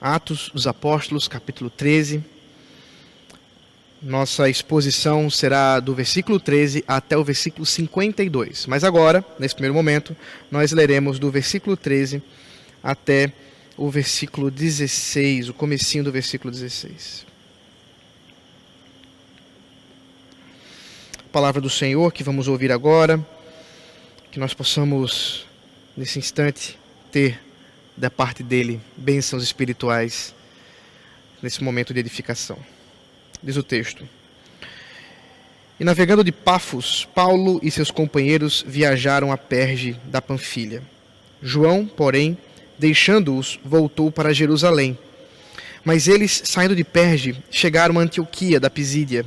Atos dos Apóstolos, capítulo 13. Nossa exposição será do versículo 13 até o versículo 52. Mas agora, nesse primeiro momento, nós leremos do versículo 13 até o versículo 16, o comecinho do versículo 16. A palavra do Senhor que vamos ouvir agora, que nós possamos, nesse instante, ter da parte dele bênçãos espirituais nesse momento de edificação. Diz o texto: E navegando de Pafos, Paulo e seus companheiros viajaram a Perge da Panfilha. João, porém, deixando-os, voltou para Jerusalém. Mas eles, saindo de Perge, chegaram a Antioquia da Pisídia.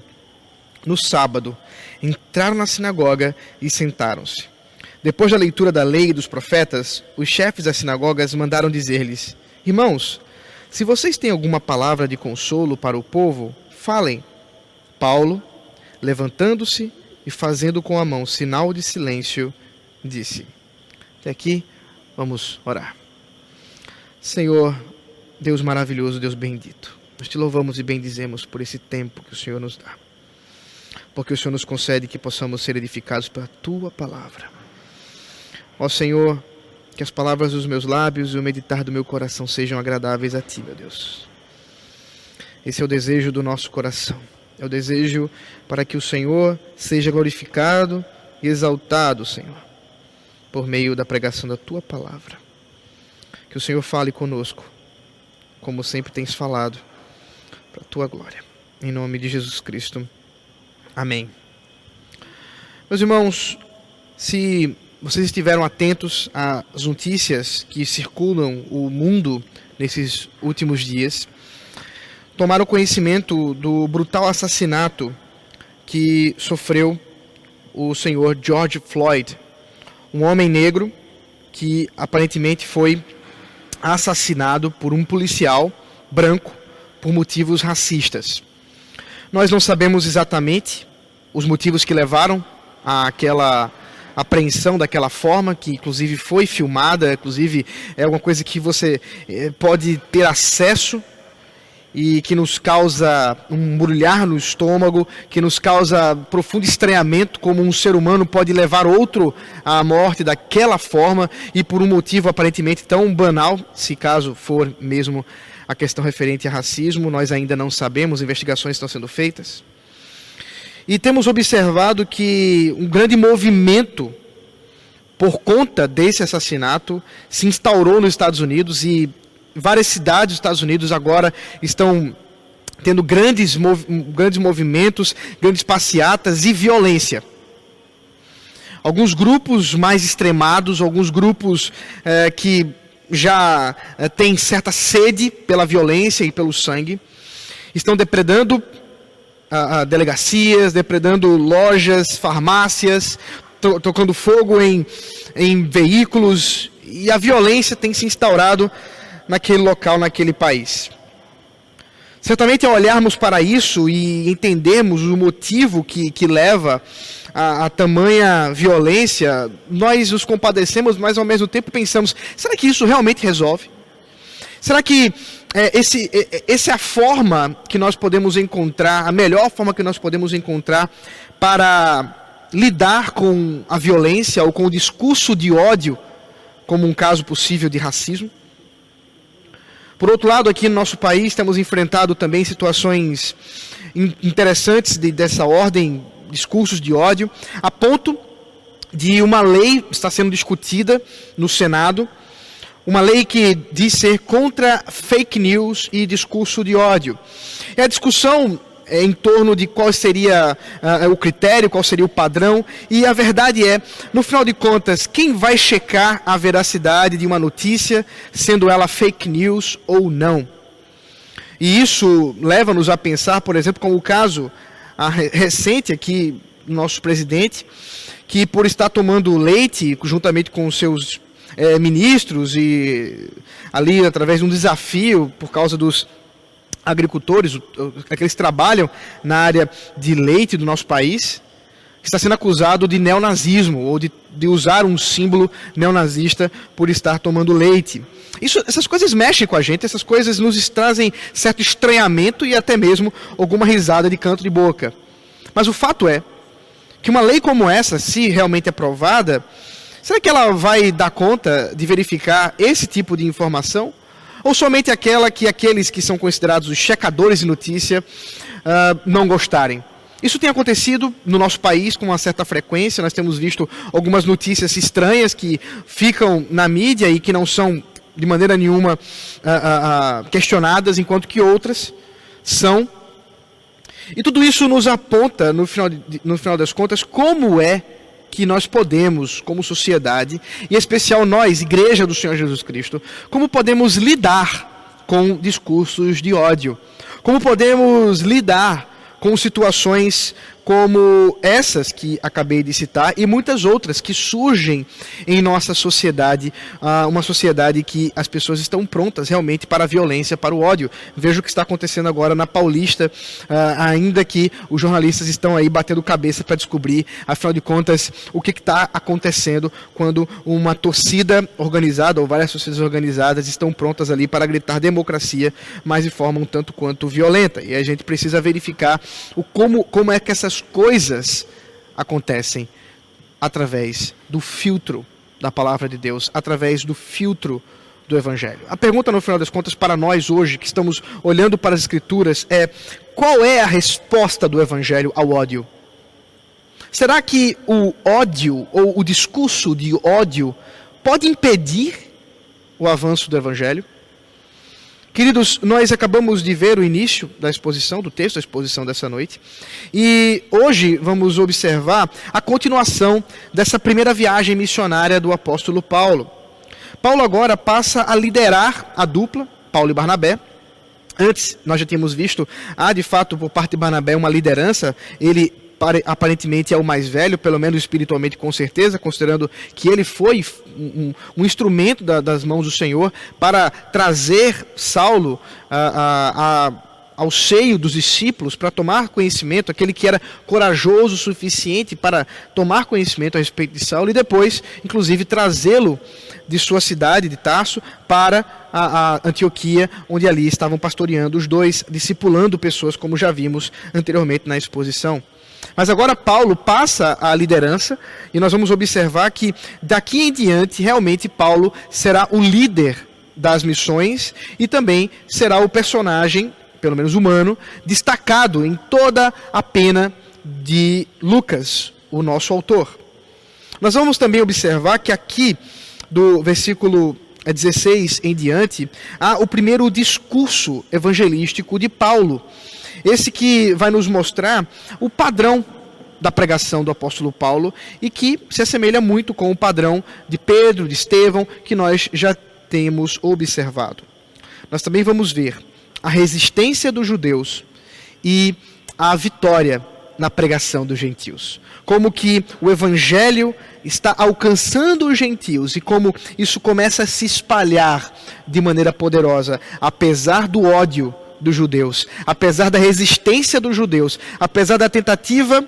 No sábado, entraram na sinagoga e sentaram-se. Depois da leitura da lei e dos profetas, os chefes das sinagogas mandaram dizer-lhes: Irmãos, se vocês têm alguma palavra de consolo para o povo, falem. Paulo, levantando-se e fazendo com a mão sinal de silêncio, disse. Até aqui, vamos orar. Senhor, Deus maravilhoso, Deus bendito, nós te louvamos e bendizemos por esse tempo que o Senhor nos dá, porque o Senhor nos concede que possamos ser edificados pela Tua palavra. Ó Senhor, que as palavras dos meus lábios e o meditar do meu coração sejam agradáveis a Ti, meu Deus. Esse é o desejo do nosso coração. É o desejo para que o Senhor seja glorificado e exaltado, Senhor, por meio da pregação da Tua palavra. Que o Senhor fale conosco, como sempre tens falado, para a Tua glória. Em nome de Jesus Cristo. Amém. Meus irmãos, se vocês estiveram atentos às notícias que circulam o mundo nesses últimos dias, tomaram conhecimento do brutal assassinato que sofreu o senhor George Floyd, um homem negro que aparentemente foi assassinado por um policial branco por motivos racistas. Nós não sabemos exatamente os motivos que levaram àquela apreensão daquela forma, que inclusive foi filmada, inclusive é uma coisa que você pode ter acesso e que nos causa um embrulhar no estômago, que nos causa profundo estranhamento, como um ser humano pode levar outro à morte daquela forma e por um motivo aparentemente tão banal, se caso for mesmo a questão referente a racismo. Nós ainda não sabemos, investigações estão sendo feitas. E temos observado que um grande movimento por conta desse assassinato se instaurou nos Estados Unidos, e várias cidades dos Estados Unidos agora estão tendo grandes movimentos, grandes passeatas e violência. Alguns grupos mais extremados, alguns grupos que já têm certa sede pela violência e pelo sangue, estão depredando delegacias, depredando lojas, farmácias, tocando fogo em veículos, e a violência tem se instaurado naquele local, naquele país. Certamente, ao olharmos para isso e entendermos o motivo que leva a tamanha violência, nós nos compadecemos, mas ao mesmo tempo pensamos: será que isso realmente resolve? Será que essa é a forma que nós podemos encontrar, a melhor forma que nós podemos encontrar para lidar com a violência ou com o discurso de ódio, como um caso possível de racismo? Por outro lado, aqui no nosso país, temos enfrentado também situações interessantes dessa ordem, discursos de ódio, a ponto de uma lei estar sendo discutida no Senado, uma lei que diz ser contra fake news e discurso de ódio. E a discussão em torno de qual seria o critério, qual seria o padrão, e a verdade é, no final de contas, quem vai checar a veracidade de uma notícia, sendo ela fake news ou não? E isso leva-nos a pensar, por exemplo, como o caso recente aqui do nosso presidente, que por estar tomando leite juntamente com os seus ministros, e ali através de um desafio por causa dos agricultores, aqueles que trabalham na área de leite do nosso país, está sendo acusado de neonazismo, ou de usar um símbolo neonazista por estar tomando leite. Essas coisas mexem com a gente, essas coisas nos trazem certo estranhamento e até mesmo alguma risada de canto de boca. Mas o fato é que uma lei como essa, se realmente aprovada, será que ela vai dar conta de verificar esse tipo de informação? Ou somente aquela que aqueles que são considerados os checadores de notícia não gostarem? Isso tem acontecido no nosso país com uma certa frequência. Nós temos visto algumas notícias estranhas que ficam na mídia e que não são de maneira nenhuma questionadas, enquanto que outras são. E tudo isso nos aponta, no final das contas, como é que nós podemos, como sociedade, e em especial nós, Igreja do Senhor Jesus Cristo, como podemos lidar com discursos de ódio, como podemos lidar com situações como essas que acabei de citar e muitas outras que surgem em nossa sociedade, uma sociedade que as pessoas estão prontas realmente para a violência, para o ódio. Veja o que está acontecendo agora na Paulista, ainda que os jornalistas estão aí batendo cabeça para descobrir, afinal de contas, o que está acontecendo quando uma torcida organizada ou várias torcidas organizadas estão prontas ali para gritar democracia, mas de forma um tanto quanto violenta. E a gente precisa verificar como é que essas coisas acontecem através do filtro da palavra de Deus, através do filtro do Evangelho. A pergunta, no final das contas, para nós hoje, que estamos olhando para as Escrituras, é: qual é a resposta do Evangelho ao ódio? Será que o ódio, ou o discurso de ódio, pode impedir o avanço do Evangelho? Queridos, nós acabamos de ver o início da exposição, do texto da exposição dessa noite, e hoje vamos observar a continuação dessa primeira viagem missionária do apóstolo Paulo. Paulo agora passa a liderar a dupla, Paulo e Barnabé. Antes, nós já tínhamos visto, de fato, por parte de Barnabé, uma liderança. Ele aparentemente é o mais velho, pelo menos espiritualmente, com certeza, considerando que ele foi um instrumento das mãos do Senhor para trazer Saulo ao seio dos discípulos, para tomar conhecimento, aquele que era corajoso o suficiente para tomar conhecimento a respeito de Saulo, e depois, inclusive, trazê-lo de sua cidade, de Tarso, para a Antioquia, onde ali estavam pastoreando os dois, discipulando pessoas, como já vimos anteriormente na exposição. Mas agora Paulo passa a liderança, e nós vamos observar que daqui em diante realmente Paulo será o líder das missões e também será o personagem, pelo menos humano, destacado em toda a pena de Lucas, o nosso autor. Nós vamos também observar que aqui do versículo 16 em diante há o primeiro discurso evangelístico de Paulo. Esse que vai nos mostrar o padrão da pregação do apóstolo Paulo e que se assemelha muito com o padrão de Pedro, de Estevão, que nós já temos observado. Nós também vamos ver a resistência dos judeus e a vitória na pregação dos gentios. Como que o evangelho está alcançando os gentios e como isso começa a se espalhar de maneira poderosa, apesar do ódio dos judeus, apesar da resistência dos judeus, apesar da tentativa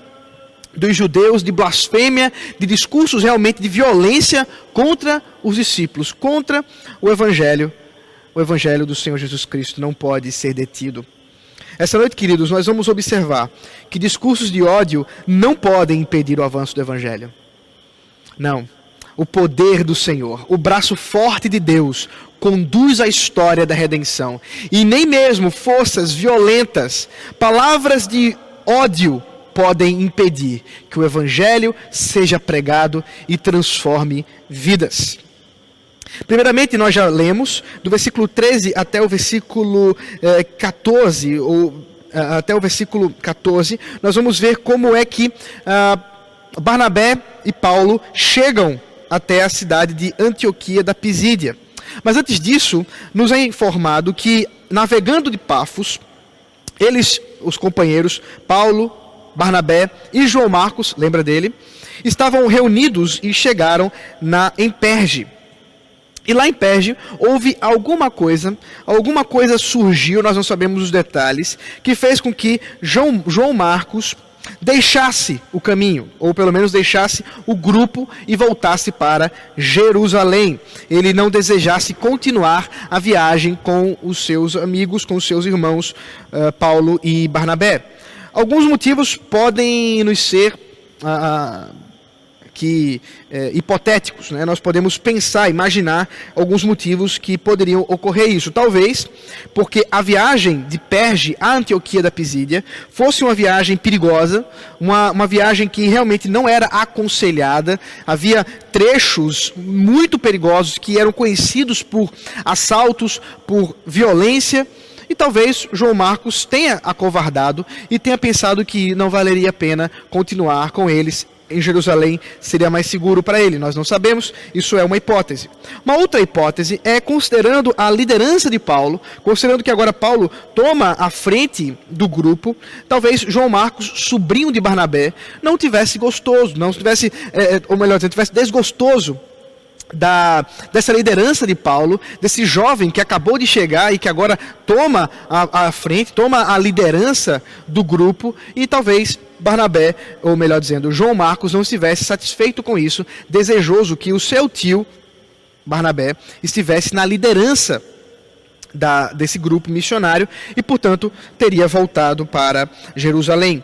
dos judeus de blasfêmia, de discursos realmente de violência contra os discípulos, contra o evangelho do Senhor Jesus Cristo não pode ser detido. Essa noite, queridos, nós vamos observar que discursos de ódio não podem impedir o avanço do evangelho. Não. O poder do Senhor, o braço forte de Deus, conduz a história da redenção. E nem mesmo forças violentas, palavras de ódio, podem impedir que o evangelho seja pregado e transforme vidas. Primeiramente, nós já lemos, do versículo 13 até o versículo 14, até o versículo 14, nós vamos ver como é que Barnabé e Paulo chegam até a cidade de Antioquia da Pisídia. Mas antes disso, nos é informado que, navegando de Pafos, eles, os companheiros, Paulo, Barnabé e João Marcos, lembra dele, estavam reunidos e chegaram em Perge. E lá em Perge houve alguma coisa surgiu, nós não sabemos os detalhes, que fez com que João Marcos deixasse o caminho, ou pelo menos deixasse o grupo e voltasse para Jerusalém. Ele não desejasse continuar a viagem com os seus amigos, com os seus irmãos Paulo e Barnabé. Alguns motivos podem nos ser hipotéticos, né? Nós podemos pensar, imaginar alguns motivos que poderiam ocorrer isso. Talvez porque a viagem de Perge à Antioquia da Pisídia fosse uma viagem perigosa, uma viagem que realmente não era aconselhada. Havia trechos muito perigosos que eram conhecidos por assaltos, por violência. E talvez João Marcos tenha acovardado e tenha pensado que não valeria a pena continuar com eles em Jerusalém, seria mais seguro para ele. Nós não sabemos, isso é uma hipótese. Uma outra hipótese é considerando a liderança de Paulo, considerando que agora Paulo toma a frente do grupo, talvez João Marcos, sobrinho de Barnabé, não tivesse gostoso, não tivesse, ou melhor dizendo, tivesse desgostoso dessa liderança de Paulo, desse jovem que acabou de chegar e que agora toma a frente, toma a liderança do grupo, e talvez Barnabé, ou melhor dizendo, João Marcos, não estivesse satisfeito com isso, desejoso que o seu tio, Barnabé, estivesse na liderança desse grupo missionário e, portanto, teria voltado para Jerusalém.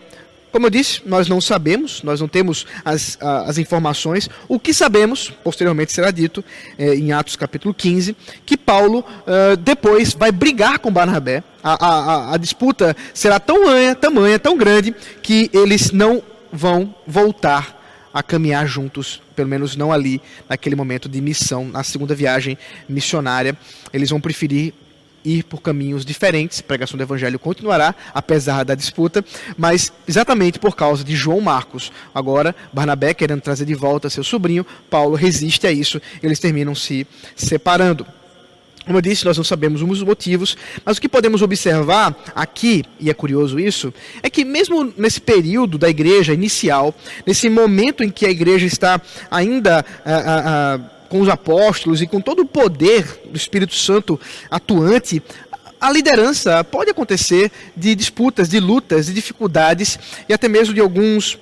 Como eu disse, nós não sabemos, nós não temos as informações. O que sabemos, posteriormente será dito, em Atos capítulo 15, que Paulo depois vai brigar com Barnabé. A disputa será tamanha, tão grande, que eles não vão voltar a caminhar juntos, pelo menos não ali, naquele momento de missão, na segunda viagem missionária. Eles vão preferir ir por caminhos diferentes. A pregação do evangelho continuará, apesar da disputa, mas exatamente por causa de João Marcos. Agora, Barnabé querendo trazer de volta seu sobrinho, Paulo resiste a isso, eles terminam se separando. Como eu disse, nós não sabemos os motivos, mas o que podemos observar aqui, e é curioso isso, é que mesmo nesse período da igreja inicial, nesse momento em que a igreja está ainda com os apóstolos e com todo o poder do Espírito Santo atuante, a liderança pode acontecer de disputas, de lutas, de dificuldades e até mesmo de alguns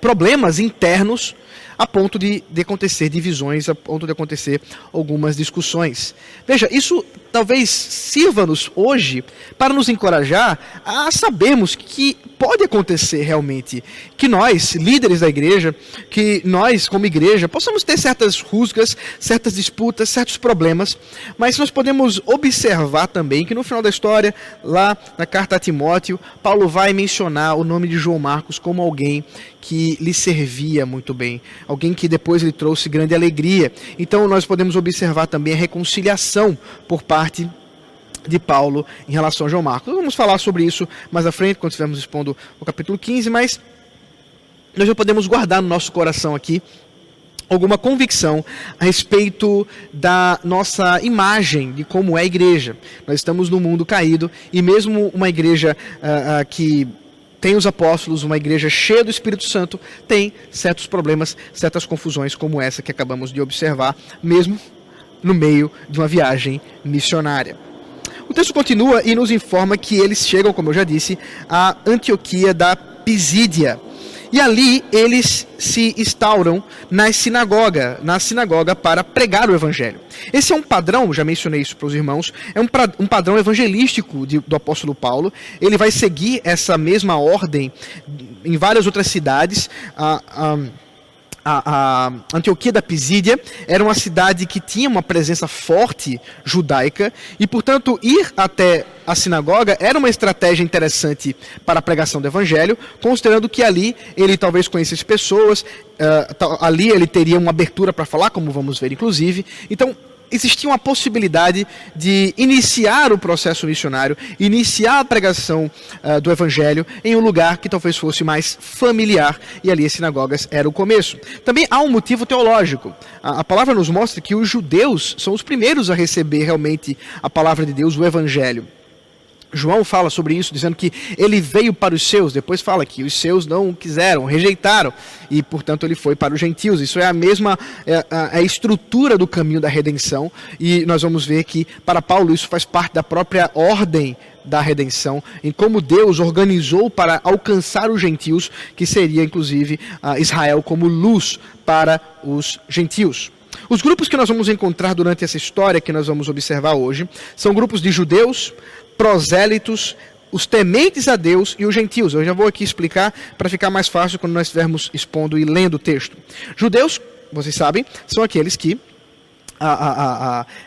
problemas internos, a ponto de acontecer divisões, a ponto de acontecer algumas discussões. Veja, isso talvez sirva-nos hoje para nos encorajar a sabermos que pode acontecer realmente, que nós, líderes da igreja, que nós, como igreja, possamos ter certas rusgas, certas disputas, certos problemas, mas nós podemos observar também que no final da história, lá na carta a Timóteo, Paulo vai mencionar o nome de João Marcos como alguém que lhe servia muito bem, alguém que depois lhe trouxe grande alegria. Então nós podemos observar também a reconciliação por parte de Paulo em relação a João Marcos. Vamos falar sobre isso mais à frente, quando estivermos expondo o capítulo 15, mas nós já podemos guardar no nosso coração aqui alguma convicção a respeito da nossa imagem de como é a igreja. Nós estamos num mundo caído e mesmo uma igreja que tem os apóstolos, uma igreja cheia do Espírito Santo, tem certos problemas, certas confusões como essa que acabamos de observar, mesmo no meio de uma viagem missionária. O texto continua e nos informa que eles chegam, como eu já disse, à Antioquia da Pisídia. E ali eles se instauram na sinagoga para pregar o evangelho. Esse é um padrão, já mencionei isso para os irmãos, é um padrão evangelístico do apóstolo Paulo. Ele vai seguir essa mesma ordem em várias outras cidades. A Antioquia da Pisídia era uma cidade que tinha uma presença forte judaica e, portanto, ir até a sinagoga era uma estratégia interessante para a pregação do evangelho, considerando que ali ele talvez conhecesse pessoas, ali ele teria uma abertura para falar, como vamos ver inclusive. Então, existia uma possibilidade de iniciar o processo missionário, iniciar a pregação do evangelho em um lugar que talvez fosse mais familiar, e ali as sinagogas era o começo. Também há um motivo teológico. A palavra nos mostra que os judeus são os primeiros a receber realmente a palavra de Deus, o evangelho. João fala sobre isso, dizendo que ele veio para os seus, depois fala que os seus não quiseram, rejeitaram, e portanto ele foi para os gentios. Isso é a mesma a estrutura do caminho da redenção, e nós vamos ver que para Paulo isso faz parte da própria ordem da redenção, em como Deus organizou para alcançar os gentios, que seria inclusive Israel como luz para os gentios. Os grupos que nós vamos encontrar durante essa história que nós vamos observar hoje são grupos de judeus, prosélitos, os tementes a Deus e os gentios. Eu já vou aqui explicar para ficar mais fácil quando nós estivermos expondo e lendo o texto. Judeus, vocês sabem, são aqueles que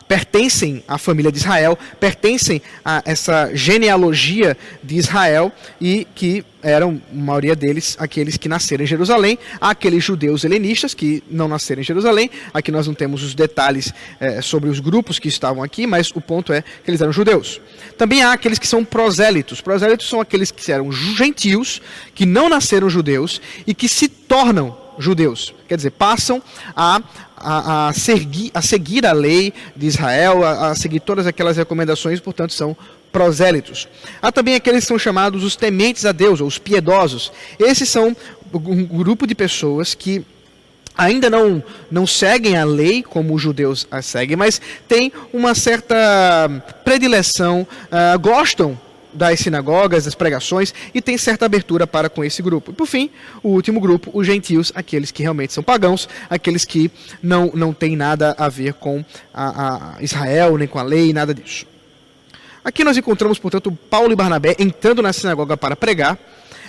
pertencem à família de Israel, pertencem a essa genealogia de Israel e que eram, a maioria deles, aqueles que nasceram em Jerusalém, há aqueles judeus helenistas que não nasceram em Jerusalém. Aqui nós não temos os detalhes sobre os grupos que estavam aqui, mas o ponto é que eles eram judeus. Também há aqueles que são prosélitos. Prosélitos são aqueles que eram gentios, que não nasceram judeus e que se tornam judeus. Quer dizer, passam a seguir a lei de Israel, a seguir todas aquelas recomendações, portanto são prosélitos. Há também aqueles que são chamados os tementes a Deus, ou os piedosos. Esses são um grupo de pessoas que ainda não seguem a lei como os judeus a seguem, mas têm uma certa predileção, gostam das sinagogas, das pregações, e tem certa abertura para com esse grupo. E por fim, o último grupo, os gentios, aqueles que realmente são pagãos, aqueles que não têm nada a ver com a Israel, nem com a lei, nada disso. Aqui nós encontramos, portanto, Paulo e Barnabé entrando na sinagoga para pregar.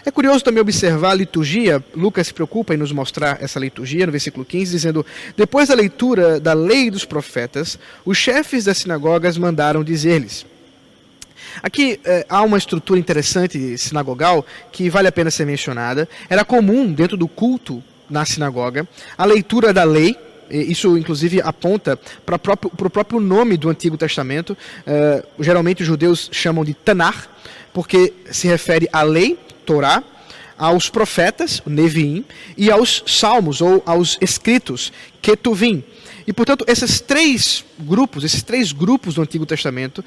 É curioso também observar a liturgia. Lucas se preocupa em nos mostrar essa liturgia no versículo 15, dizendo: depois da leitura da lei dos profetas, os chefes das sinagogas mandaram dizer-lhes. Aqui há uma estrutura interessante sinagogal que vale a pena ser mencionada. Era comum, dentro do culto na sinagoga, a leitura da lei. Isso, inclusive, aponta para o próprio nome do Antigo Testamento. Geralmente, os judeus chamam de Tanar, porque se refere à lei, Torá, aos profetas, o Neviim, e aos salmos, ou aos escritos, Ketuvim. E, portanto, esses três grupos do Antigo Testamento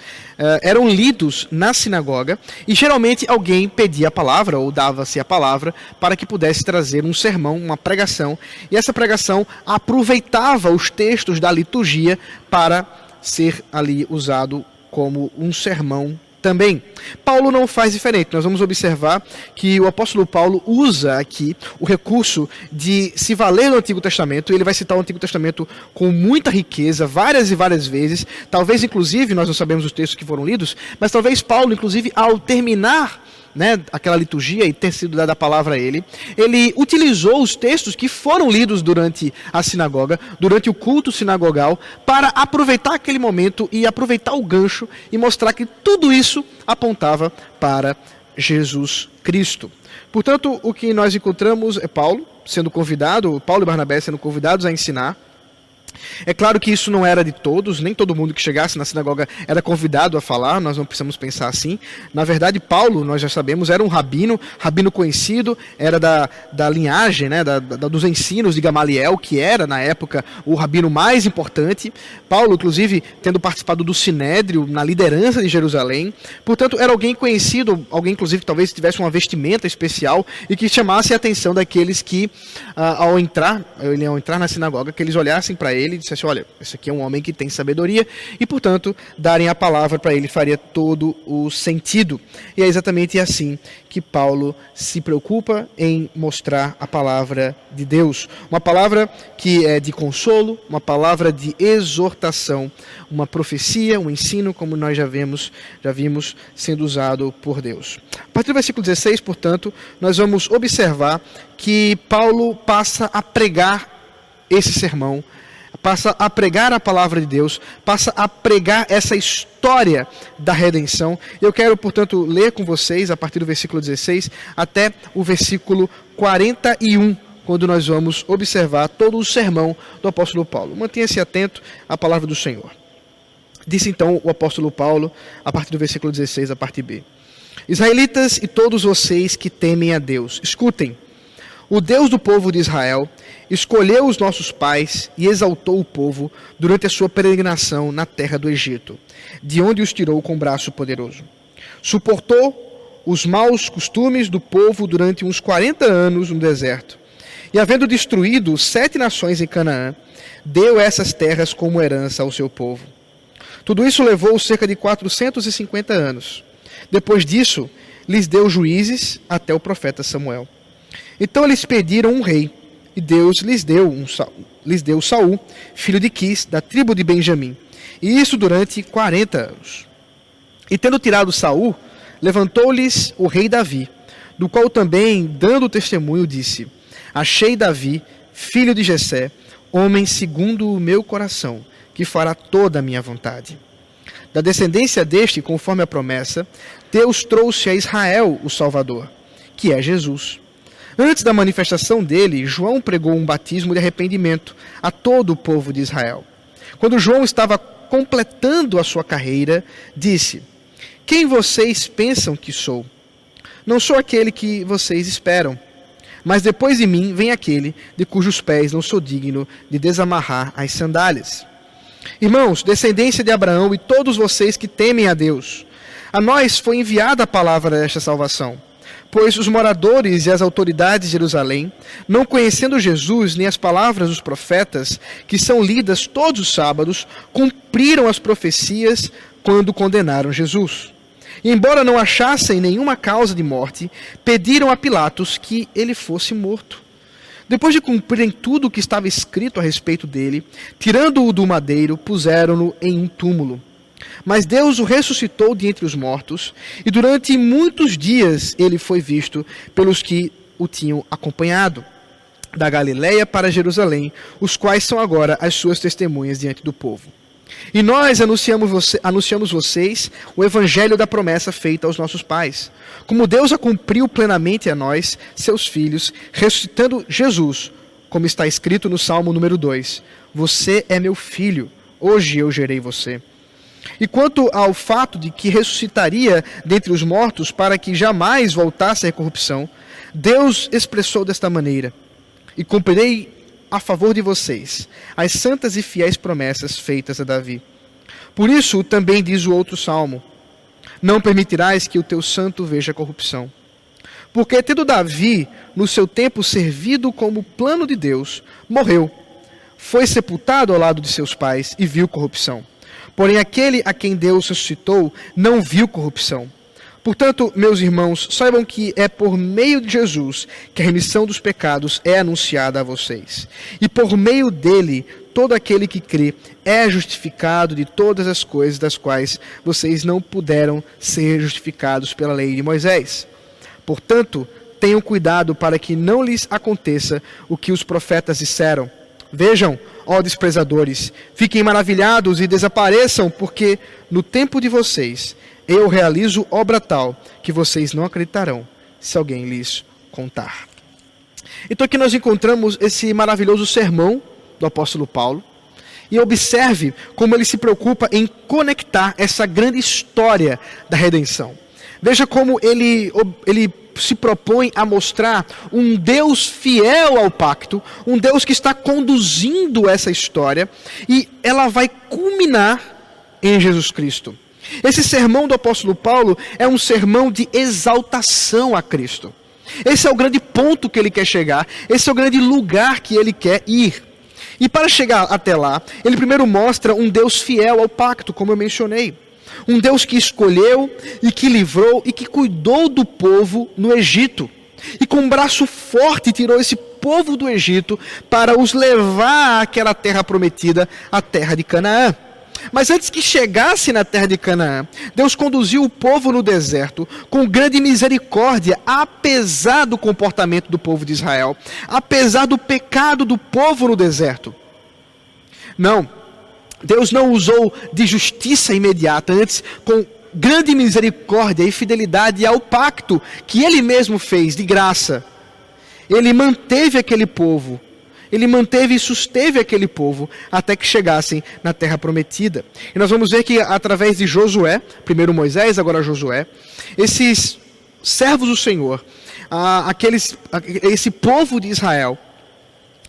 eram lidos na sinagoga, e geralmente alguém pedia a palavra, ou dava-se a palavra, para que pudesse trazer um sermão, uma pregação, e essa pregação aproveitava os textos da liturgia para ser ali usado como um sermão também. Paulo não faz diferente. Nós vamos observar que o apóstolo Paulo usa aqui o recurso de se valer do Antigo Testamento. Ele vai citar o Antigo Testamento com muita riqueza, várias e várias vezes. Talvez, inclusive, nós não sabemos os textos que foram lidos, mas talvez Paulo, inclusive, ao terminar aquela liturgia e ter sido dada a palavra a ele utilizou os textos que foram lidos durante a sinagoga, durante o culto sinagogal, para aproveitar aquele momento e aproveitar o gancho e mostrar que tudo isso apontava para Jesus Cristo. Portanto, o que nós encontramos é Paulo e Barnabé sendo convidados a ensinar. É claro que isso não era de todos, nem todo mundo que chegasse na sinagoga era convidado a falar, nós não precisamos pensar assim. Na verdade, Paulo, nós já sabemos, era um rabino conhecido, era da linhagem, dos ensinos de Gamaliel, que era, na época, o rabino mais importante. Paulo, inclusive, tendo participado do Sinédrio, na liderança de Jerusalém. Portanto, era alguém conhecido, alguém, inclusive, que talvez tivesse uma vestimenta especial e que chamasse a atenção daqueles que, ao entrar na sinagoga, que eles olhassem para ele e dissessem: olha, esse aqui é um homem que tem sabedoria, e, portanto, darem a palavra para ele faria todo o sentido. E é exatamente assim que Paulo se preocupa em mostrar a palavra de Deus. Uma palavra que é de consolo, uma palavra de exortação, uma profecia, um ensino, como nós já vimos sendo usado por Deus. A partir do versículo 16, portanto, nós vamos observar que Paulo passa a pregar esse sermão, passa a pregar a palavra de Deus, passa a pregar essa história da redenção. Eu quero, portanto, ler com vocês a partir do versículo 16 até o versículo 41, quando nós vamos observar todo o sermão do apóstolo Paulo. Mantenha-se atento à palavra do Senhor. Disse então o apóstolo Paulo, a partir do versículo 16, a parte B: Israelitas e todos vocês que temem a Deus, escutem. O Deus do povo de Israel escolheu os nossos pais e exaltou o povo durante a sua peregrinação na terra do Egito, de onde os tirou com braço poderoso. Suportou os maus costumes do povo durante uns 40 anos no deserto. E, havendo destruído 7 nações em Canaã, deu essas terras como herança ao seu povo. Tudo isso levou cerca de 450 anos. Depois disso, lhes deu juízes até o profeta Samuel. Então eles pediram um rei, e Deus lhes deu Saul, filho de Quis, da tribo de Benjamim. E isso durante 40 anos. E tendo tirado Saul, levantou-lhes o rei Davi, do qual também, dando testemunho, disse: achei Davi, filho de Jessé, homem segundo o meu coração, que fará toda a minha vontade. Da descendência deste, conforme a promessa, Deus trouxe a Israel o Salvador, que é Jesus. Antes da manifestação dele, João pregou um batismo de arrependimento a todo o povo de Israel. Quando João estava completando a sua carreira, disse: quem vocês pensam que sou? Não sou aquele que vocês esperam, mas depois de mim vem aquele de cujos pés não sou digno de desamarrar as sandálias. Irmãos, descendência de Abraão e todos vocês que temem a Deus, a nós foi enviada a palavra desta salvação, pois os moradores e as autoridades de Jerusalém, não conhecendo Jesus nem as palavras dos profetas, que são lidas todos os sábados, cumpriram as profecias quando condenaram Jesus. E, embora não achassem nenhuma causa de morte, pediram a Pilatos que ele fosse morto. Depois de cumprirem tudo o que estava escrito a respeito dele, tirando-o do madeiro, puseram-no em um túmulo. Mas Deus o ressuscitou de entre os mortos, e durante muitos dias ele foi visto pelos que o tinham acompanhado, da Galiléia para Jerusalém, os quais são agora as suas testemunhas diante do povo. E nós anunciamos vocês o evangelho da promessa feita aos nossos pais, como Deus a cumpriu plenamente a nós, seus filhos, ressuscitando Jesus, como está escrito no Salmo número 2, você é meu filho, hoje eu gerei você. E quanto ao fato de que ressuscitaria dentre os mortos para que jamais voltasse à corrupção, Deus expressou desta maneira: e cumprirei a favor de vocês as santas e fiéis promessas feitas a Davi. Por isso também diz o outro salmo: não permitirás que o teu santo veja corrupção. Porque tendo Davi, no seu tempo servido como plano de Deus, morreu, foi sepultado ao lado de seus pais e viu corrupção. Porém aquele a quem Deus ressuscitou não viu corrupção. Portanto, meus irmãos, saibam que é por meio de Jesus que a remissão dos pecados é anunciada a vocês. E por meio dele, todo aquele que crê é justificado de todas as coisas das quais vocês não puderam ser justificados pela lei de Moisés. Portanto, tenham cuidado para que não lhes aconteça o que os profetas disseram. Vejam, ó desprezadores, fiquem maravilhados e desapareçam, porque no tempo de vocês eu realizo obra tal que vocês não acreditarão se alguém lhes contar. Então aqui nós encontramos esse maravilhoso sermão do apóstolo Paulo. E observe como ele se preocupa em conectar essa grande história da redenção. Veja como ele se propõe a mostrar um Deus fiel ao pacto, um Deus que está conduzindo essa história, e ela vai culminar em Jesus Cristo. Esse sermão do apóstolo Paulo é um sermão de exaltação a Cristo. Esse é o grande ponto que ele quer chegar, esse é o grande lugar que ele quer ir. E para chegar até lá, ele primeiro mostra um Deus fiel ao pacto, como eu mencionei. Um Deus que escolheu e que livrou e que cuidou do povo no Egito. E com um braço forte tirou esse povo do Egito para os levar àquela terra prometida, a terra de Canaã. Mas antes que chegasse na terra de Canaã, Deus conduziu o povo no deserto com grande misericórdia, apesar do comportamento do povo de Israel, apesar do pecado do povo no deserto. Não, Deus não usou de justiça imediata, antes com grande misericórdia e fidelidade ao pacto que Ele mesmo fez de graça. Ele manteve aquele povo. Ele manteve e susteve aquele povo até que chegassem na terra prometida. E nós vamos ver que através de Josué, primeiro Moisés, agora Josué, esses servos do Senhor, esse povo de Israel,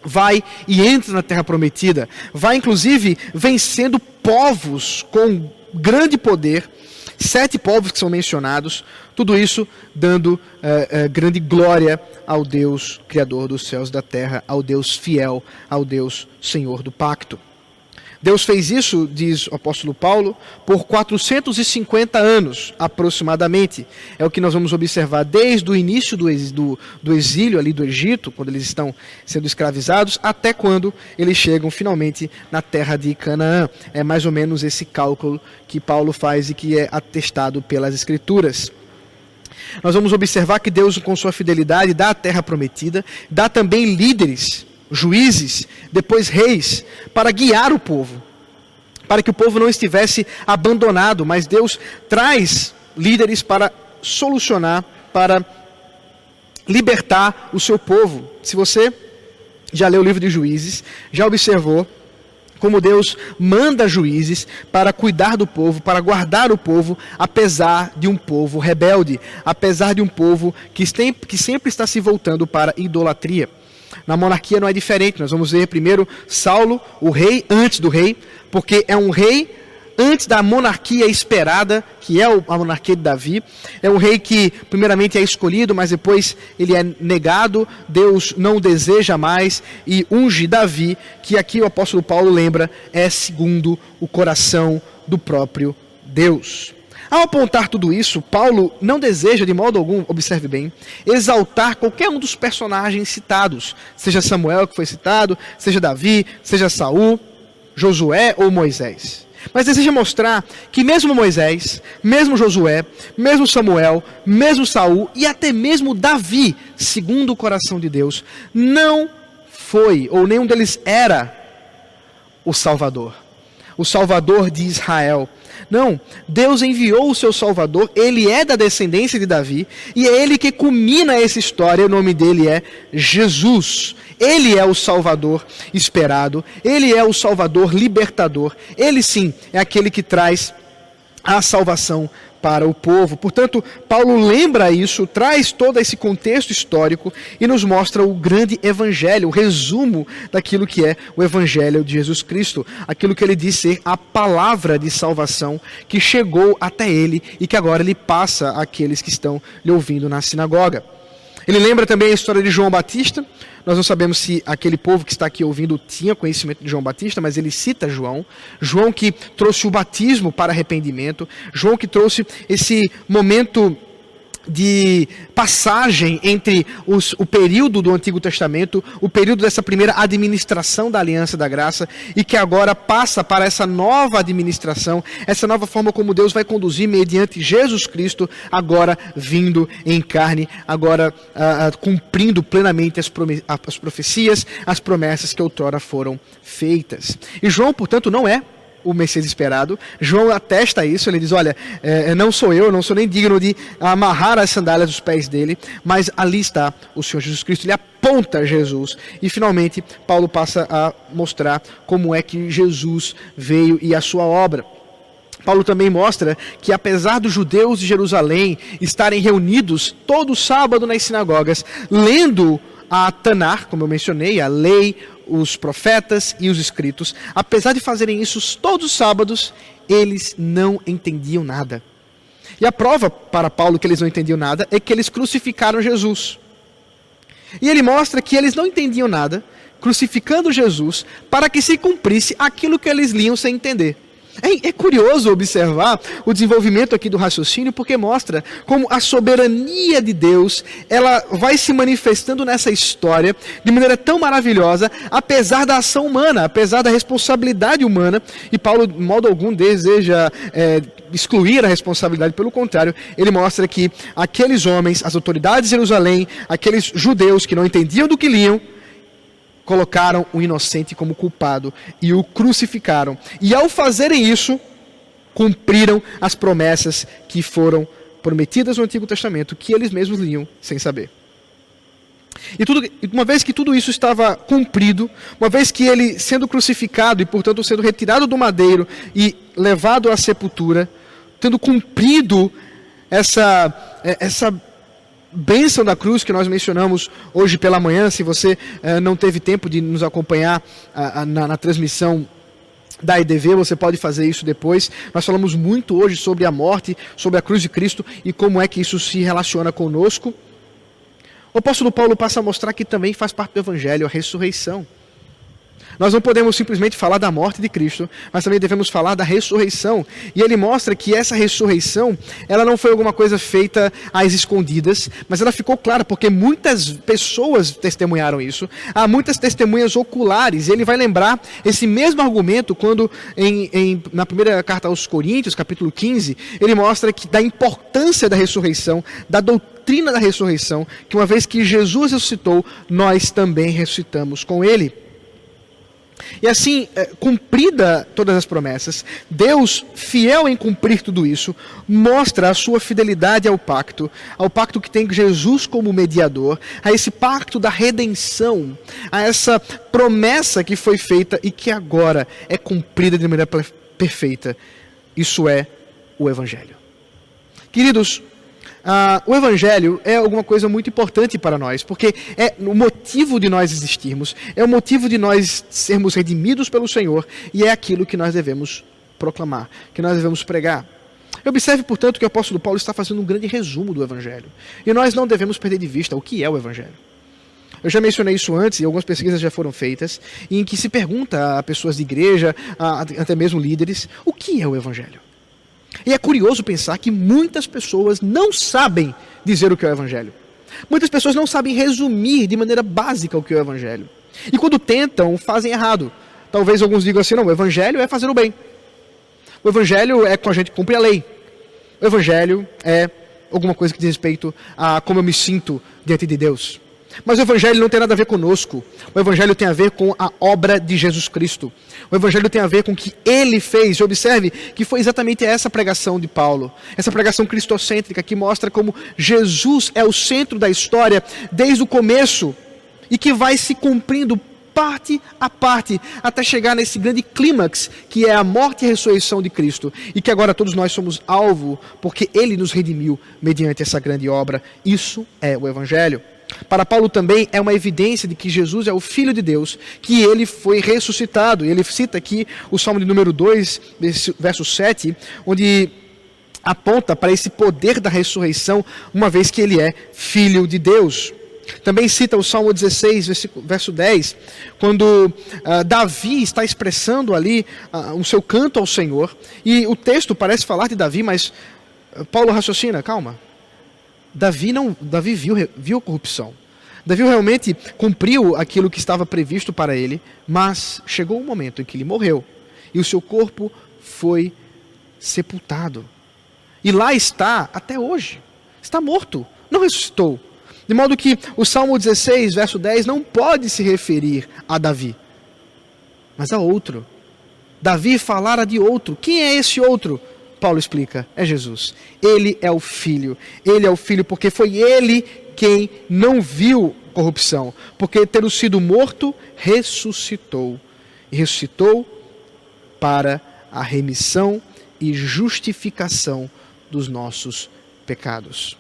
vai e entra na terra prometida, vai inclusive vencendo povos com grande poder, 7 povos que são mencionados, tudo isso dando grande glória ao Deus Criador dos céus e da terra, ao Deus fiel, ao Deus Senhor do pacto. Deus fez isso, diz o apóstolo Paulo, por 450 anos, aproximadamente. É o que nós vamos observar desde o início do exílio ali do Egito, quando eles estão sendo escravizados, até quando eles chegam finalmente na terra de Canaã. É mais ou menos esse cálculo que Paulo faz e que é atestado pelas Escrituras. Nós vamos observar que Deus, com sua fidelidade, dá a terra prometida, dá também líderes, juízes, depois reis, para guiar o povo, para que o povo não estivesse abandonado, mas Deus traz líderes para solucionar, para libertar o seu povo. Se você já leu o livro de Juízes, já observou como Deus manda juízes para cuidar do povo, para guardar o povo, apesar de um povo rebelde, apesar de um povo que sempre está se voltando para a idolatria. Na monarquia não é diferente. Nós vamos ver primeiro Saulo, o rei, antes do rei, porque é um rei antes da monarquia esperada, que é a monarquia de Davi. É um rei que primeiramente é escolhido, mas depois ele é negado, Deus não o deseja mais e unge Davi, que aqui o apóstolo Paulo lembra, é segundo o coração do próprio Deus. Ao apontar tudo isso, Paulo não deseja de modo algum, observe bem, exaltar qualquer um dos personagens citados, seja Samuel que foi citado, seja Davi, seja Saul, Josué ou Moisés. Mas deseja mostrar que mesmo Moisés, mesmo Josué, mesmo Samuel, mesmo Saul e até mesmo Davi, segundo o coração de Deus, não foi, ou nenhum deles era o Salvador de Israel. Não, Deus enviou o seu Salvador, ele é da descendência de Davi, e é ele que culmina essa história, o nome dele é Jesus. Ele é o Salvador esperado, ele é o Salvador libertador, ele sim é aquele que traz a salvação para o povo. Portanto, Paulo lembra isso, traz todo esse contexto histórico e nos mostra o grande evangelho, o resumo daquilo que é o evangelho de Jesus Cristo, aquilo que ele diz ser a palavra de salvação que chegou até ele e que agora ele passa àqueles que estão lhe ouvindo na sinagoga. Ele lembra também a história de João Batista. Nós não sabemos se aquele povo que está aqui ouvindo tinha conhecimento de João Batista, mas ele cita João. João que trouxe o batismo para arrependimento. João que trouxe esse momento de passagem entre o período do Antigo Testamento, o período dessa primeira administração da Aliança da Graça, e que agora passa para essa nova administração, essa nova forma como Deus vai conduzir mediante Jesus Cristo, agora vindo em carne, agora cumprindo plenamente as profecias, as promessas que outrora foram feitas. E João, portanto, não é o Messias esperado. João atesta isso, ele diz, olha, não sou eu, não sou nem digno de amarrar as sandálias dos pés dele, mas ali está o Senhor Jesus Cristo, ele aponta Jesus, e finalmente Paulo passa a mostrar como é que Jesus veio e a sua obra. Paulo também mostra que apesar dos judeus de Jerusalém estarem reunidos todo sábado nas sinagogas, lendo a Tanar, como eu mencionei, a lei, os profetas e os escritos, apesar de fazerem isso todos os sábados, eles não entendiam nada. E a prova para Paulo que eles não entendiam nada é que eles crucificaram Jesus. E ele mostra que eles não entendiam nada, crucificando Jesus, para que se cumprisse aquilo que eles liam sem entender. É curioso observar o desenvolvimento aqui do raciocínio, porque mostra como a soberania de Deus, ela vai se manifestando nessa história de maneira tão maravilhosa, apesar da ação humana, apesar da responsabilidade humana, e Paulo, de modo algum, deseja excluir a responsabilidade, pelo contrário, ele mostra que aqueles homens, as autoridades de Jerusalém, aqueles judeus que não entendiam do que liam, colocaram o inocente como culpado e o crucificaram. E ao fazerem isso, cumpriram as promessas que foram prometidas no Antigo Testamento, que eles mesmos liam sem saber. E uma vez que tudo isso estava cumprido, uma vez que ele, sendo crucificado e, portanto, sendo retirado do madeiro e levado à sepultura, tendo cumprido essa bênção da cruz que nós mencionamos hoje pela manhã, se você não teve tempo de nos acompanhar na transmissão da EDV, você pode fazer isso depois. Nós falamos muito hoje sobre a morte, sobre a cruz de Cristo e como é que isso se relaciona conosco. O apóstolo Paulo passa a mostrar que também faz parte do Evangelho a ressurreição. Nós não podemos simplesmente falar da morte de Cristo, mas também devemos falar da ressurreição. E ele mostra que essa ressurreição, ela não foi alguma coisa feita às escondidas, mas ela ficou clara, porque muitas pessoas testemunharam isso. Há muitas testemunhas oculares. E ele vai lembrar esse mesmo argumento quando, na primeira carta aos Coríntios, capítulo 15, ele mostra que da importância da ressurreição, da doutrina da ressurreição, que uma vez que Jesus ressuscitou, nós também ressuscitamos com ele. E assim, cumprida todas as promessas, Deus, fiel em cumprir tudo isso, mostra a sua fidelidade ao pacto que tem Jesus como mediador, a esse pacto da redenção, a essa promessa que foi feita e que agora é cumprida de maneira perfeita. Isso é o Evangelho. Queridos, o Evangelho é alguma coisa muito importante para nós, porque é o motivo de nós existirmos, é o motivo de nós sermos redimidos pelo Senhor, e é aquilo que nós devemos proclamar, que nós devemos pregar. Observe, portanto, que o apóstolo Paulo está fazendo um grande resumo do Evangelho, e nós não devemos perder de vista o que é o Evangelho. Eu já mencionei isso antes, e algumas pesquisas já foram feitas, em que se pergunta a pessoas de igreja, até mesmo líderes, o que é o Evangelho? E é curioso pensar que muitas pessoas não sabem dizer o que é o Evangelho. Muitas pessoas não sabem resumir de maneira básica o que é o Evangelho. E quando tentam, fazem errado. Talvez alguns digam assim, não, o Evangelho é fazer o bem. O Evangelho é com a gente cumprir a lei. O Evangelho é alguma coisa que diz respeito a como eu me sinto diante de Deus. Mas o Evangelho não tem nada a ver conosco. O Evangelho tem a ver com a obra de Jesus Cristo. O Evangelho tem a ver com o que Ele fez. Observe que foi exatamente essa pregação de Paulo. Essa pregação cristocêntrica que mostra como Jesus é o centro da história desde o começo. E que vai se cumprindo parte a parte até chegar nesse grande clímax que é a morte e a ressurreição de Cristo. E que agora todos nós somos alvo porque Ele nos redimiu mediante essa grande obra. Isso é o Evangelho. Para Paulo também é uma evidência de que Jesus é o Filho de Deus, que ele foi ressuscitado. E ele cita aqui o Salmo de número 2, verso 7, onde aponta para esse poder da ressurreição, uma vez que ele é Filho de Deus. Também cita o Salmo 16, verso 10, quando Davi está expressando ali o seu canto ao Senhor. E o texto parece falar de Davi, mas Paulo raciocina, calma. Davi viu a corrupção. Davi realmente cumpriu aquilo que estava previsto para ele, mas chegou um momento em que ele morreu e o seu corpo foi sepultado. E lá está até hoje. Está morto, não ressuscitou. De modo que o Salmo 16, verso 10 não pode se referir a Davi, mas a outro. Davi falara de outro. Quem é esse outro? Paulo explica, é Jesus. Ele é o Filho porque foi Ele quem não viu corrupção, porque tendo sido morto, ressuscitou. E ressuscitou para a remissão e justificação dos nossos pecados.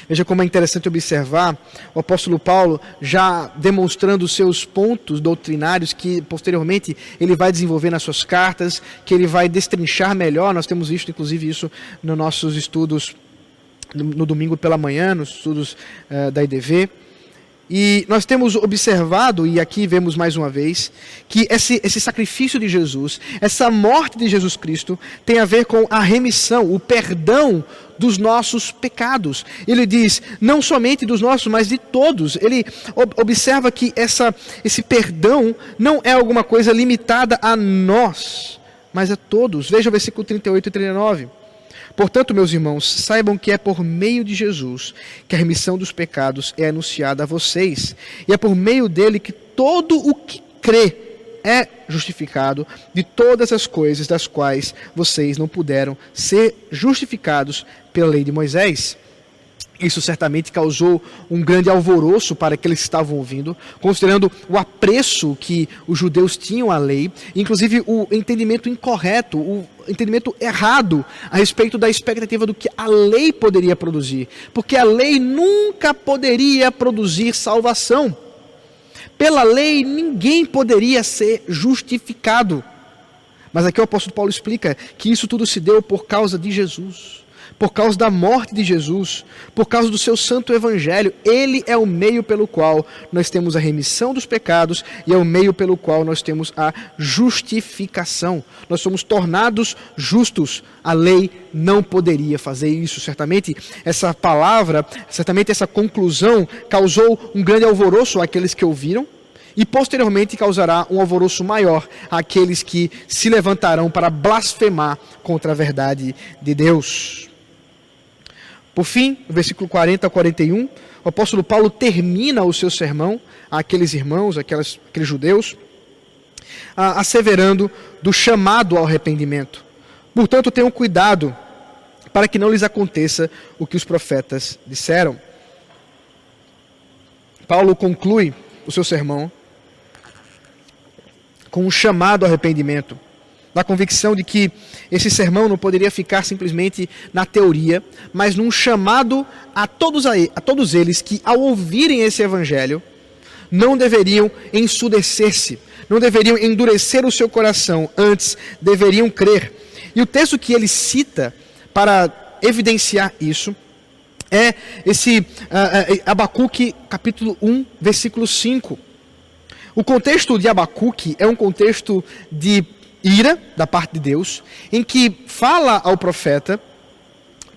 Veja como é interessante observar o apóstolo Paulo já demonstrando os seus pontos doutrinários que posteriormente ele vai desenvolver nas suas cartas, que ele vai destrinchar melhor. Nós temos visto inclusive isso nos nossos estudos no domingo pela manhã, nos estudos da IDV. E nós temos observado, e aqui vemos mais uma vez, que esse sacrifício de Jesus, essa morte de Jesus Cristo, tem a ver com a remissão, o perdão dos nossos pecados. Ele diz, não somente dos nossos, mas de todos. Ele observa que esse perdão não é alguma coisa limitada a nós, mas a todos. Veja o versículo 38 e 39. Portanto, meus irmãos, saibam que é por meio de Jesus que a remissão dos pecados é anunciada a vocês. E é por meio dele que todo o que crê é justificado de todas as coisas das quais vocês não puderam ser justificados pela lei de Moisés. Isso certamente causou um grande alvoroço para aqueles que estavam ouvindo, considerando o apreço que os judeus tinham à lei, inclusive o entendimento incorreto, o entendimento errado a respeito da expectativa do que a lei poderia produzir, porque a lei nunca poderia produzir salvação. Pela lei ninguém poderia ser justificado. Mas aqui o apóstolo Paulo explica que isso tudo se deu por causa de Jesus. por causa da morte de Jesus, por causa do seu santo evangelho. Ele é o meio pelo qual nós temos a remissão dos pecados e é o meio pelo qual nós temos a justificação. Nós somos tornados justos. A lei não poderia fazer isso. Certamente essa palavra, certamente essa conclusão causou um grande alvoroço àqueles que ouviram, e posteriormente causará um alvoroço maior àqueles que se levantarão para blasfemar contra a verdade de Deus. Por fim, no versículo 40 a 41, o apóstolo Paulo termina o seu sermão àqueles irmãos, àqueles judeus, asseverando do chamado ao arrependimento. Portanto, tenham cuidado para que não lhes aconteça o que os profetas disseram. Paulo conclui o seu sermão com um chamado ao arrependimento, da convicção de que esse sermão não poderia ficar simplesmente na teoria, mas num chamado a todos eles que, ao ouvirem esse evangelho, não deveriam ensurdecer-se, não deveriam endurecer o seu coração, antes deveriam crer. E o texto que ele cita para evidenciar isso é esse Abacuque capítulo 1, versículo 5. O contexto de Abacuque é um contexto de ira da parte de Deus, em que fala ao profeta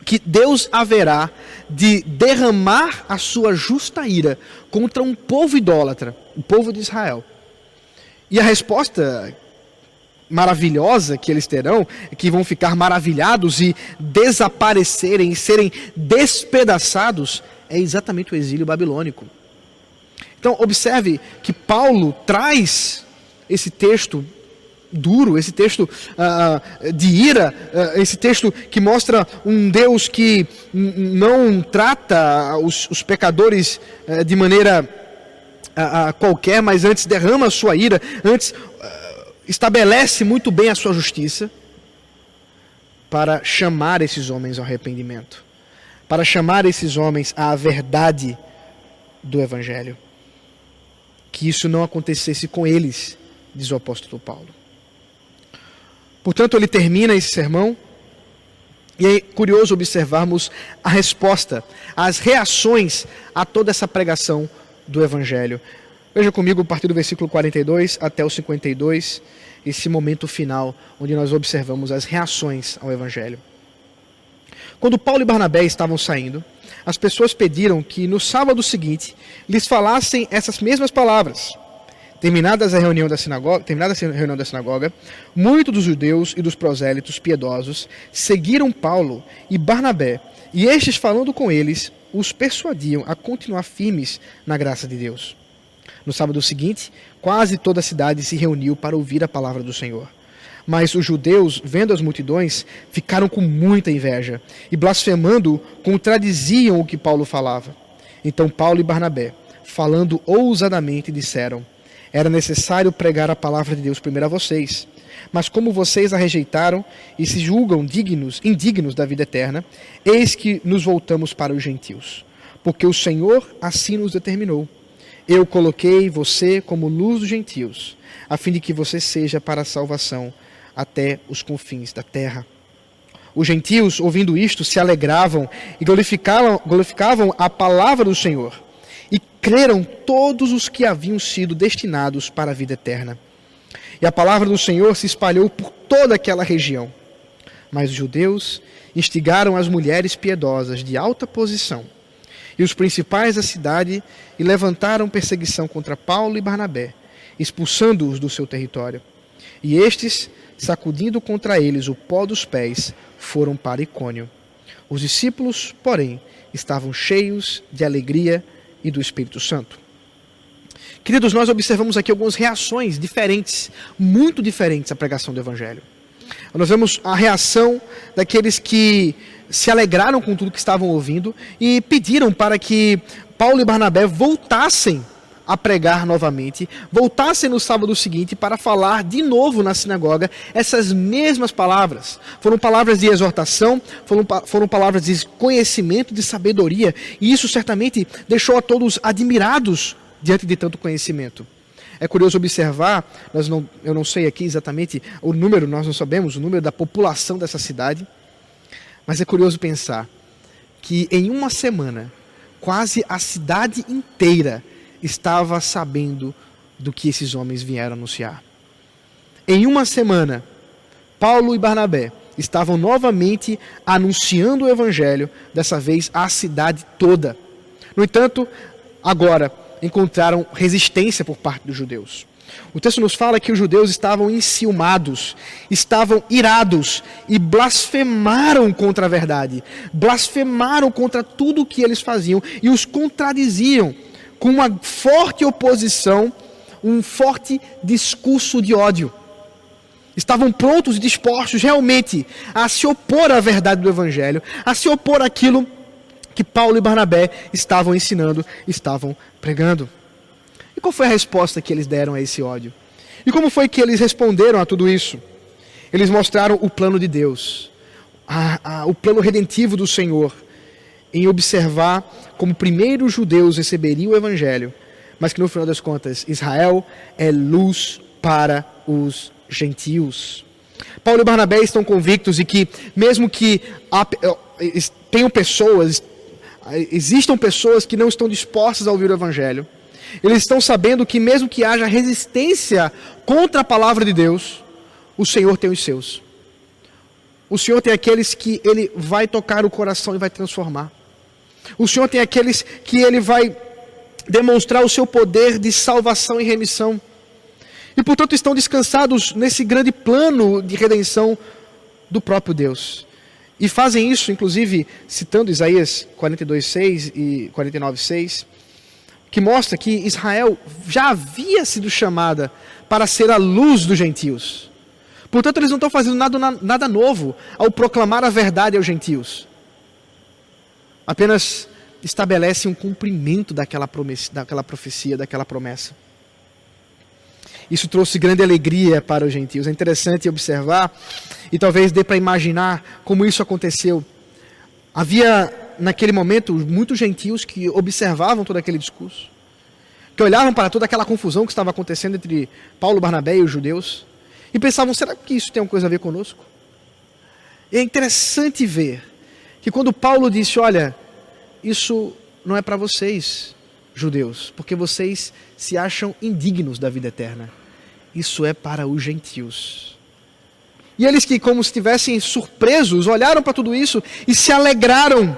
que Deus haverá de derramar a sua justa ira contra um povo idólatra, o povo de Israel. E a resposta maravilhosa que eles terão, que vão ficar maravilhados e desaparecerem e serem despedaçados, é exatamente o exílio babilônico. Então, observe que Paulo traz esse texto duro, esse texto de ira, esse texto que mostra um Deus que não trata os pecadores de maneira qualquer, mas antes derrama a sua ira, antes estabelece muito bem a sua justiça, para chamar esses homens ao arrependimento, para chamar esses homens à verdade do Evangelho. Que isso não acontecesse com eles, diz o apóstolo Paulo. Portanto, ele termina esse sermão, e é curioso observarmos a resposta, as reações a toda essa pregação do Evangelho. Veja comigo a partir do versículo 42 até o 52, esse momento final, onde nós observamos as reações ao Evangelho. Quando Paulo e Barnabé estavam saindo, as pessoas pediram que no sábado seguinte lhes falassem essas mesmas palavras. Terminada a reunião da sinagoga, muitos dos judeus e dos prosélitos piedosos seguiram Paulo e Barnabé, e estes, falando com eles, os persuadiam a continuar firmes na graça de Deus. No sábado seguinte, quase toda a cidade se reuniu para ouvir a palavra do Senhor. Mas os judeus, vendo as multidões, ficaram com muita inveja e, blasfemando, contradiziam o que Paulo falava. Então Paulo e Barnabé, falando ousadamente, disseram: era necessário pregar a palavra de Deus primeiro a vocês. Mas como vocês a rejeitaram e se julgam indignos da vida eterna, eis que nos voltamos para os gentios. Porque o Senhor assim nos determinou. Eu coloquei você como luz dos gentios, a fim de que você seja para a salvação até os confins da terra. Os gentios, ouvindo isto, se alegravam e glorificavam a palavra do Senhor. E creram todos os que haviam sido destinados para a vida eterna. E a palavra do Senhor se espalhou por toda aquela região. Mas os judeus instigaram as mulheres piedosas de alta posição e os principais da cidade e levantaram perseguição contra Paulo e Barnabé, expulsando-os do seu território. E estes, sacudindo contra eles o pó dos pés, foram para Icônio. Os discípulos, porém, estavam cheios de alegria e do Espírito Santo. Queridos, nós observamos aqui algumas reações diferentes, muito diferentes à pregação do Evangelho. Nós vemos a reação daqueles que se alegraram com tudo que estavam ouvindo e pediram para que Paulo e Barnabé voltassem a pregar novamente, voltassem no sábado seguinte para falar de novo na sinagoga essas mesmas palavras. Foram palavras de exortação, foram palavras de conhecimento, de sabedoria, e isso certamente deixou a todos admirados diante de tanto conhecimento. É curioso observar, eu não sei aqui exatamente o número, nós não sabemos o número da população dessa cidade, Mas é curioso pensar que em uma semana, quase a cidade inteira estava sabendo do que esses homens vieram anunciar. Em uma semana, Paulo e Barnabé estavam novamente anunciando o evangelho, dessa vez à cidade toda. No entanto, agora encontraram resistência por parte dos judeus. O texto nos fala que os judeus estavam enciumados, estavam irados e blasfemaram contra a verdade, blasfemaram contra tudo o que eles faziam e os contradiziam com uma forte oposição, um forte discurso de ódio. Estavam prontos e dispostos realmente a se opor à verdade do evangelho, a se opor àquilo que Paulo e Barnabé estavam ensinando, estavam pregando. E qual foi a resposta que eles deram a esse ódio? E como foi que eles responderam a tudo isso? Eles mostraram o plano de Deus, o plano redentivo do Senhor, em observar como primeiro os judeus receberiam o evangelho, mas que no final das contas Israel é luz para os gentios. Paulo e Barnabé estão convictos de que mesmo que existam pessoas que não estão dispostas a ouvir o evangelho, eles estão sabendo que mesmo que haja resistência contra a palavra de Deus, o Senhor tem os seus. O Senhor tem aqueles que Ele vai tocar o coração e vai transformar. O Senhor tem aqueles que Ele vai demonstrar o seu poder de salvação e remissão. E portanto estão descansados nesse grande plano de redenção do próprio Deus. E fazem isso, inclusive, citando Isaías 42:6 e 49:6, que mostra que Israel já havia sido chamada para ser a luz dos gentios. Portanto, eles não estão fazendo nada novo ao proclamar a verdade aos gentios. Apenas estabelece um cumprimento daquela profecia, daquela promessa. Isso trouxe grande alegria para os gentios. É interessante observar, e talvez dê para imaginar como isso aconteceu. Havia, naquele momento, muitos gentios que observavam todo aquele discurso, que olhavam para toda aquela confusão que estava acontecendo entre Paulo, Barnabé e os judeus, e pensavam, será que isso tem alguma coisa a ver conosco? E é interessante ver que quando Paulo disse, olha, isso não é para vocês, judeus, porque vocês se acham indignos da vida eterna. Isso é para os gentios. E eles que, como se estivessem surpresos, olharam para tudo isso e se alegraram.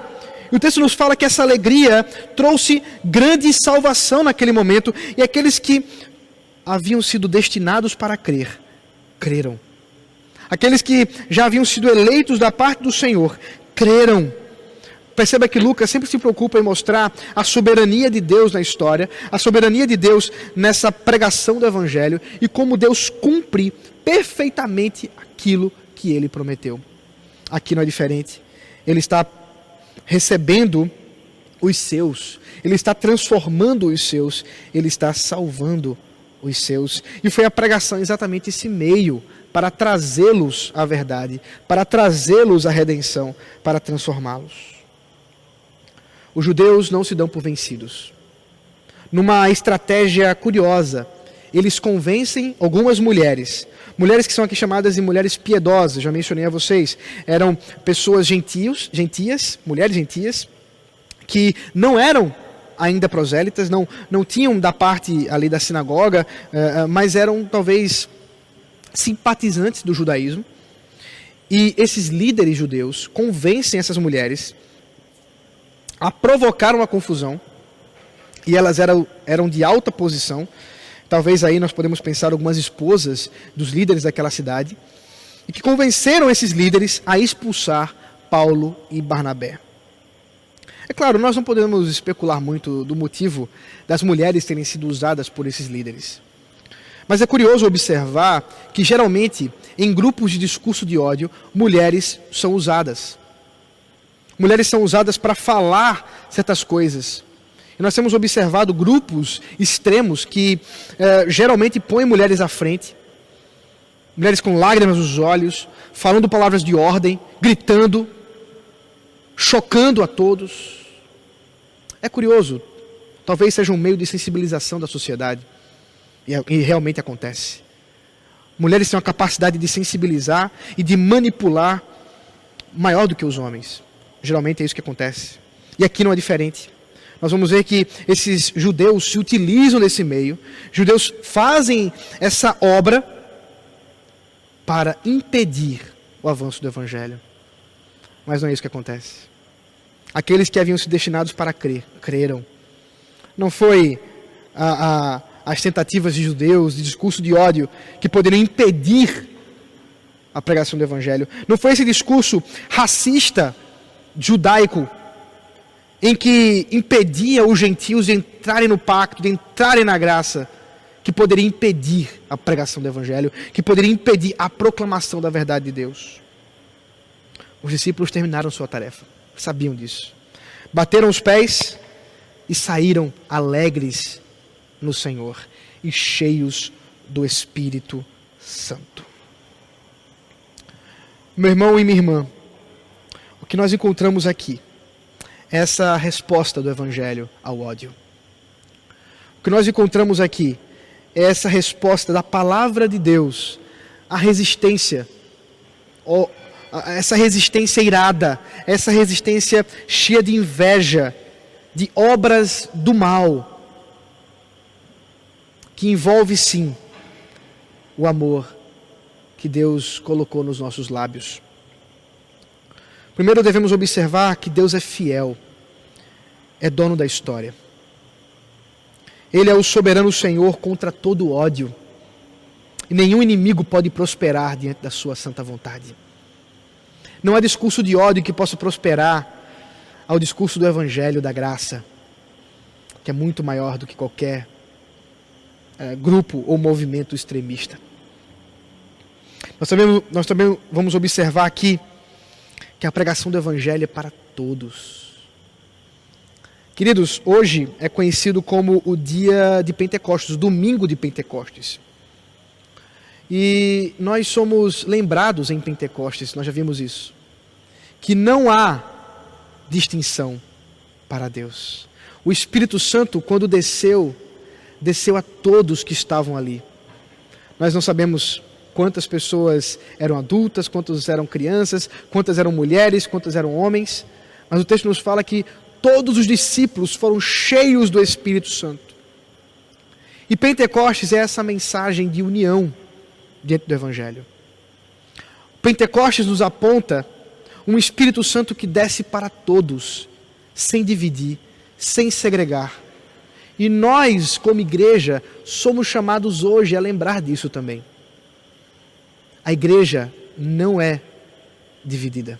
E o texto nos fala que essa alegria trouxe grande salvação naquele momento, e aqueles que haviam sido destinados para crer, creram. Aqueles que já haviam sido eleitos da parte do Senhor, creram. Perceba que Lucas sempre se preocupa em mostrar a soberania de Deus na história, a soberania de Deus nessa pregação do Evangelho e como Deus cumpre perfeitamente aquilo que Ele prometeu. Aqui não é diferente. Ele está recebendo os seus, Ele está transformando os seus, Ele está salvando os seus. E foi a pregação exatamente esse meio para trazê-los à verdade, para trazê-los à redenção, para transformá-los. Os judeus não se dão por vencidos. Numa estratégia curiosa, eles convencem algumas mulheres que são aqui chamadas de mulheres piedosas, já mencionei a vocês, eram pessoas gentias, mulheres gentias, que não eram ainda prosélitas, não tinham da parte ali da sinagoga, mas eram talvez simpatizantes do judaísmo. E esses líderes judeus convencem essas mulheres a provocar uma confusão, e elas eram de alta posição. Talvez aí nós podemos pensar algumas esposas dos líderes daquela cidade, e que convenceram esses líderes a expulsar Paulo e Barnabé. É claro, nós não podemos especular muito do motivo das mulheres terem sido usadas por esses líderes. Mas é curioso observar que geralmente em grupos de discurso de ódio, mulheres são usadas. Mulheres são usadas para falar certas coisas. E nós temos observado grupos extremos que geralmente põem mulheres à frente. Mulheres com lágrimas nos olhos, falando palavras de ordem, gritando, chocando a todos. É curioso, talvez seja um meio de sensibilização da sociedade. E realmente acontece. Mulheres têm a capacidade de sensibilizar e de manipular maior do que os homens. Geralmente é isso que acontece. E aqui não é diferente. Nós vamos ver que esses judeus se utilizam desse meio, judeus fazem essa obra para impedir o avanço do Evangelho. Mas não é isso que acontece. Aqueles que haviam sido destinados para crer, creram. Não foi as tentativas de judeus, de discurso de ódio, que poderiam impedir a pregação do Evangelho. Não foi esse discurso racista, judaico, em que impedia os gentios de entrarem no pacto, de entrarem na graça, que poderia impedir a pregação do Evangelho, que poderia impedir a proclamação da verdade de Deus. Os discípulos terminaram sua tarefa, sabiam disso. Bateram os pés e saíram alegres no Senhor e cheios do Espírito Santo. Meu irmão e minha irmã, o que nós encontramos aqui é essa resposta do Evangelho ao ódio. O que nós encontramos aqui é essa resposta da palavra de Deus à resistência, essa resistência irada, essa resistência cheia de inveja, de obras do mal, que envolve sim o amor que Deus colocou nos nossos lábios. Primeiro devemos observar que Deus é fiel, é dono da história. Ele é o soberano Senhor contra todo ódio. E nenhum inimigo pode prosperar diante da sua santa vontade. Não há discurso de ódio que possa prosperar ao discurso do Evangelho da graça, que é muito maior do que qualquer grupo ou movimento extremista. Nós também vamos observar aqui que a pregação do Evangelho é para todos. Queridos, hoje é conhecido como o dia de Pentecostes, o domingo de Pentecostes. E nós somos lembrados em Pentecostes, nós já vimos isso, que não há distinção para Deus. O Espírito Santo, quando desceu a todos que estavam ali. Nós não sabemos quantas pessoas eram adultas, quantas eram crianças, quantas eram mulheres, quantas eram homens, mas o texto nos fala que todos os discípulos foram cheios do Espírito Santo. E Pentecostes é essa mensagem de união dentro do Evangelho. Pentecostes nos aponta um Espírito Santo que desce para todos, sem dividir, sem segregar. E nós, como igreja, somos chamados hoje a lembrar disso também. A igreja não é dividida.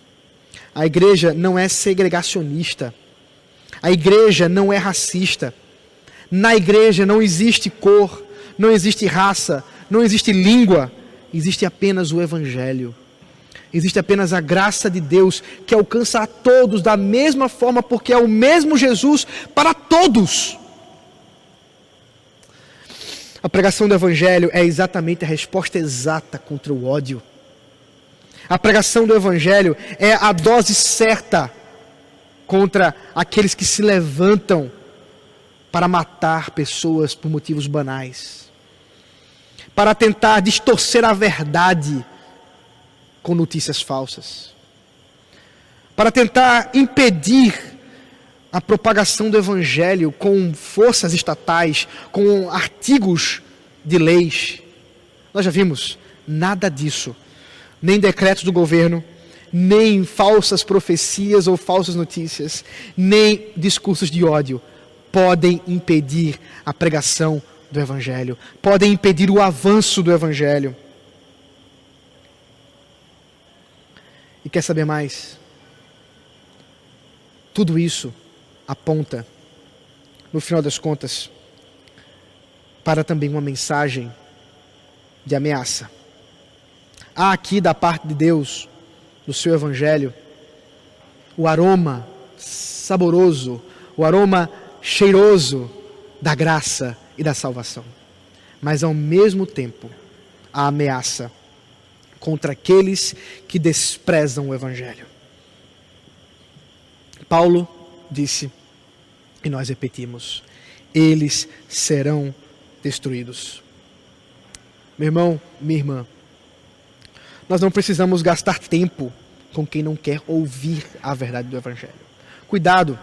A igreja não é segregacionista. A igreja não é racista. Na igreja não existe cor, não existe raça, não existe língua. Existe apenas o Evangelho. Existe apenas a graça de Deus que alcança a todos da mesma forma, porque é o mesmo Jesus para todos. A pregação do Evangelho é exatamente a resposta exata contra o ódio. A pregação do Evangelho é a dose certa contra aqueles que se levantam para matar pessoas por motivos banais, para tentar distorcer a verdade com notícias falsas, para tentar impedir a propagação do Evangelho com forças estatais, com artigos de leis. Nós já vimos, nada disso, nem decretos do governo, nem falsas profecias ou falsas notícias, nem discursos de ódio podem impedir a pregação do Evangelho, podem impedir o avanço do Evangelho. E quer saber mais? Tudo isso aponta, no final das contas, para também uma mensagem de ameaça. Há aqui da parte de Deus, no seu Evangelho, o aroma saboroso, o aroma cheiroso da graça e da salvação. Mas ao mesmo tempo, a ameaça contra aqueles que desprezam o Evangelho. Paulo disse, e nós repetimos, eles serão destruídos. Meu irmão, minha irmã, nós não precisamos gastar tempo com quem não quer ouvir a verdade do Evangelho. Cuidado!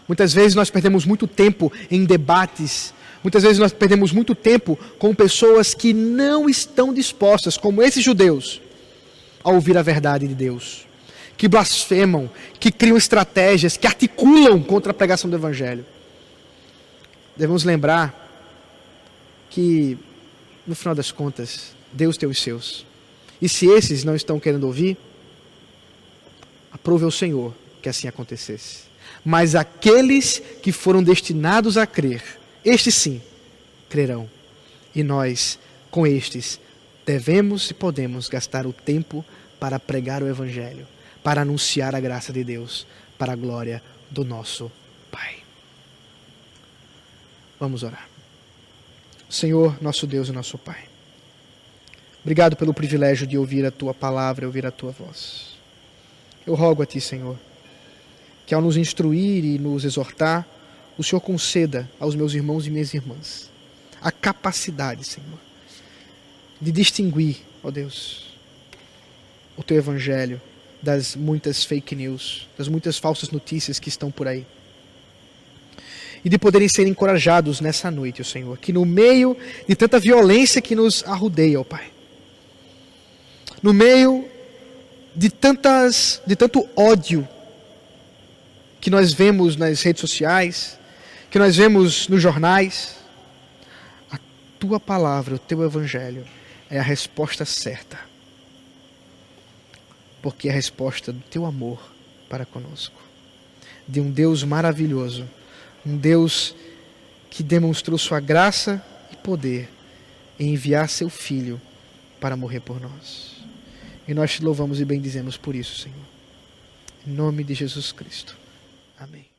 Muitas vezes nós perdemos muito tempo em debates, muitas vezes nós perdemos muito tempo com pessoas que não estão dispostas, como esses judeus, a ouvir a verdade de Deus, que blasfemam, que criam estratégias, que articulam contra a pregação do Evangelho. Devemos lembrar que, no final das contas, Deus tem os seus. E se esses não estão querendo ouvir, aprove ao Senhor que assim acontecesse. Mas aqueles que foram destinados a crer, estes sim, crerão. E nós, com estes, devemos e podemos gastar o tempo para pregar o Evangelho, para anunciar a graça de Deus, para a glória do nosso Pai. Vamos orar. Senhor, nosso Deus e nosso Pai, obrigado pelo privilégio de ouvir a Tua palavra, ouvir a Tua voz. Eu rogo a Ti, Senhor, que ao nos instruir e nos exortar, o Senhor conceda aos meus irmãos e minhas irmãs a capacidade, Senhor, de distinguir, ó Deus, o Teu Evangelho das muitas fake news, das muitas falsas notícias que estão por aí. E de poderem ser encorajados nessa noite, ó Senhor, que no meio de tanta violência que nos arrodeia, ó Pai, no meio de tanto ódio que nós vemos nas redes sociais, que nós vemos nos jornais, a Tua palavra, o Teu Evangelho é a resposta certa, porque é a resposta do Teu amor para conosco, de um Deus maravilhoso, um Deus que demonstrou Sua graça e poder em enviar Seu Filho para morrer por nós. E nós Te louvamos e bendizemos por isso, Senhor. Em nome de Jesus Cristo. Amém.